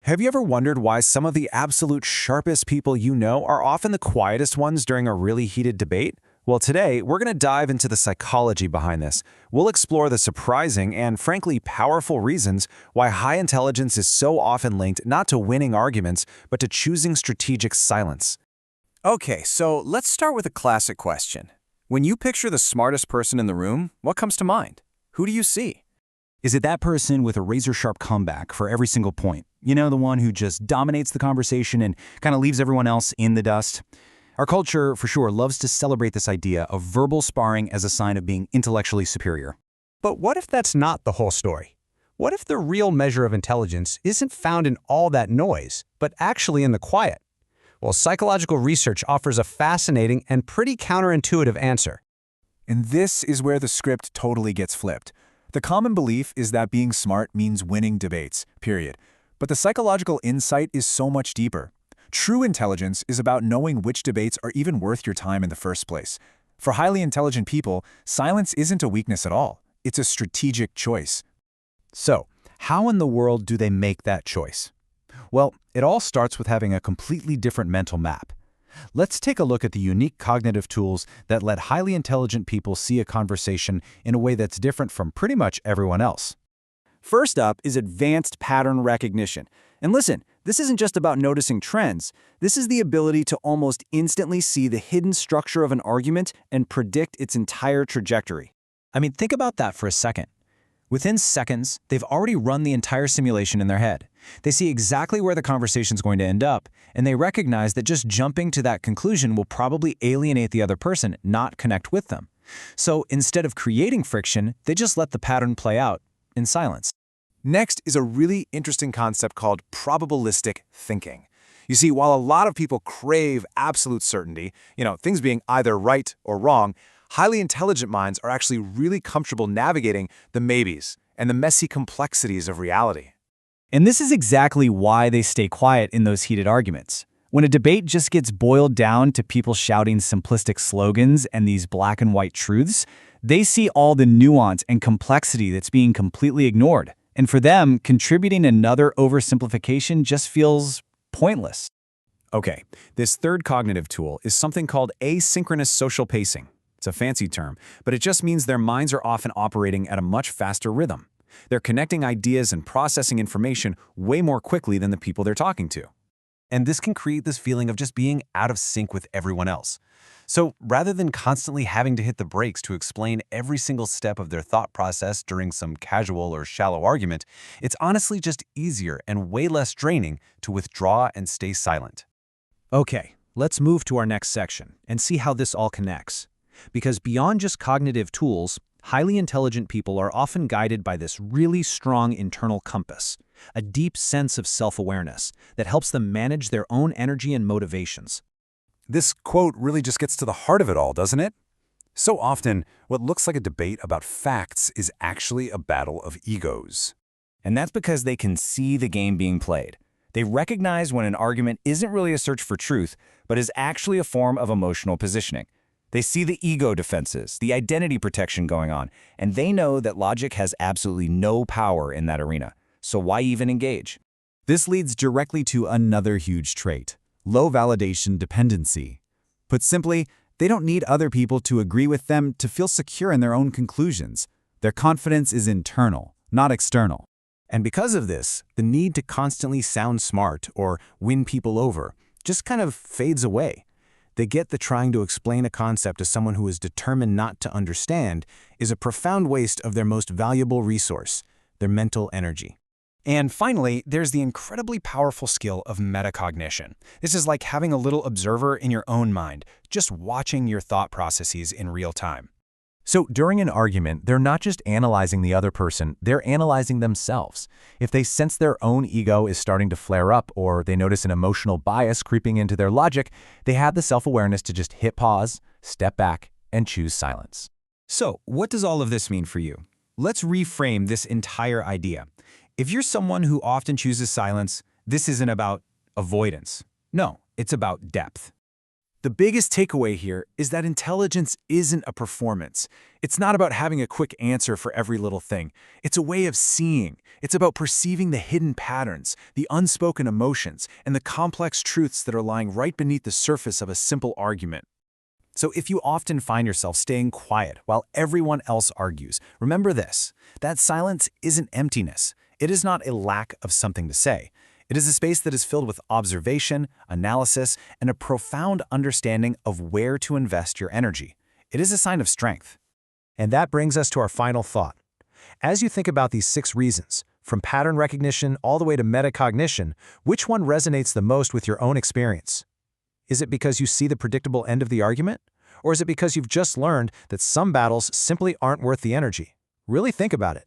Have you ever wondered why some of the absolute sharpest people you know are often the quietest ones during a really heated debate? Well, today, we're going to dive into the psychology behind this. We'll explore the surprising and, frankly, powerful reasons why high intelligence is so often linked not to winning arguments, but to choosing strategic silence. Okay, so let's start with a classic question. When you picture the smartest person in the room, what comes to mind? Who do you see? Is it that person with a razor-sharp comeback for every single point? You know, the one who just dominates the conversation and kind of leaves everyone else in the dust? Our culture, for sure, loves to celebrate this idea of verbal sparring as a sign of being intellectually superior. But what if that's not the whole story? What if the real measure of intelligence isn't found in all that noise, but actually in the quiet? Well, psychological research offers a fascinating and pretty counterintuitive answer. And this is where the script totally gets flipped. The common belief is that being smart means winning debates, period. But the psychological insight is so much deeper. True intelligence is about knowing which debates are even worth your time in the first place. For highly intelligent people, silence isn't a weakness at all. It's a strategic choice. So, how in the world do they make that choice? Well, it all starts with having a completely different mental map. Let's take a look at the unique cognitive tools that let highly intelligent people see a conversation in a way that's different from pretty much everyone else. First up is advanced pattern recognition. And listen, this isn't just about noticing trends. This is the ability to almost instantly see the hidden structure of an argument and predict its entire trajectory. I mean, think about that for a second. Within seconds, they've already run the entire simulation in their head. They see exactly where the conversation's going to end up, and they recognize that just jumping to that conclusion will probably alienate the other person, not connect with them. So instead of creating friction, they just let the pattern play out in silence. Next is a really interesting concept called probabilistic thinking. You see, while a lot of people crave absolute certainty, things being either right or wrong, highly intelligent minds are actually really comfortable navigating the maybes and the messy complexities of reality. And this is exactly why they stay quiet in those heated arguments. When a debate just gets boiled down to people shouting simplistic slogans and these black and white truths, they see all the nuance and complexity that's being completely ignored. And for them, contributing another oversimplification just feels pointless. Okay, this third cognitive tool is something called asynchronous social pacing. It's a fancy term, but it just means their minds are often operating at a much faster rhythm. They're connecting ideas and processing information way more quickly than the people they're talking to. And this can create this feeling of just being out of sync with everyone else. So rather than constantly having to hit the brakes to explain every single step of their thought process during some casual or shallow argument, it's honestly just easier and way less draining to withdraw and stay silent. Okay, let's move to our next section and see how this all connects. Because beyond just cognitive tools, highly intelligent people are often guided by this really strong internal compass, a deep sense of self-awareness that helps them manage their own energy and motivations. This quote really just gets to the heart of it all, doesn't it? So often, what looks like a debate about facts is actually a battle of egos. And that's because they can see the game being played. They recognize when an argument isn't really a search for truth, but is actually a form of emotional positioning. They see the ego defenses, the identity protection going on, and they know that logic has absolutely no power in that arena. So why even engage? This leads directly to another huge trait: low validation dependency. Put simply, they don't need other people to agree with them to feel secure in their own conclusions. Their confidence is internal, not external. And because of this, the need to constantly sound smart or win people over just kind of fades away. They get that trying to explain a concept to someone who is determined not to understand is a profound waste of their most valuable resource, their mental energy. And finally, there's the incredibly powerful skill of metacognition. This is like having a little observer in your own mind, just watching your thought processes in real time. So during an argument, they're not just analyzing the other person, they're analyzing themselves. If they sense their own ego is starting to flare up or they notice an emotional bias creeping into their logic, they have the self-awareness to just hit pause, step back, and choose silence. So, what does all of this mean for you? Let's reframe this entire idea. If you're someone who often chooses silence, this isn't about avoidance. No, it's about depth. The biggest takeaway here is that intelligence isn't a performance. It's not about having a quick answer for every little thing. It's a way of seeing. It's about perceiving the hidden patterns, the unspoken emotions, and the complex truths that are lying right beneath the surface of a simple argument. So if you often find yourself staying quiet while everyone else argues, remember this: that silence isn't emptiness. It is not a lack of something to say. It is a space that is filled with observation, analysis, and a profound understanding of where to invest your energy. It is a sign of strength. And that brings us to our final thought. As you think about these 6 reasons, from pattern recognition all the way to metacognition, which one resonates the most with your own experience? Is it because you see the predictable end of the argument? Or is it because you've just learned that some battles simply aren't worth the energy? Really think about it.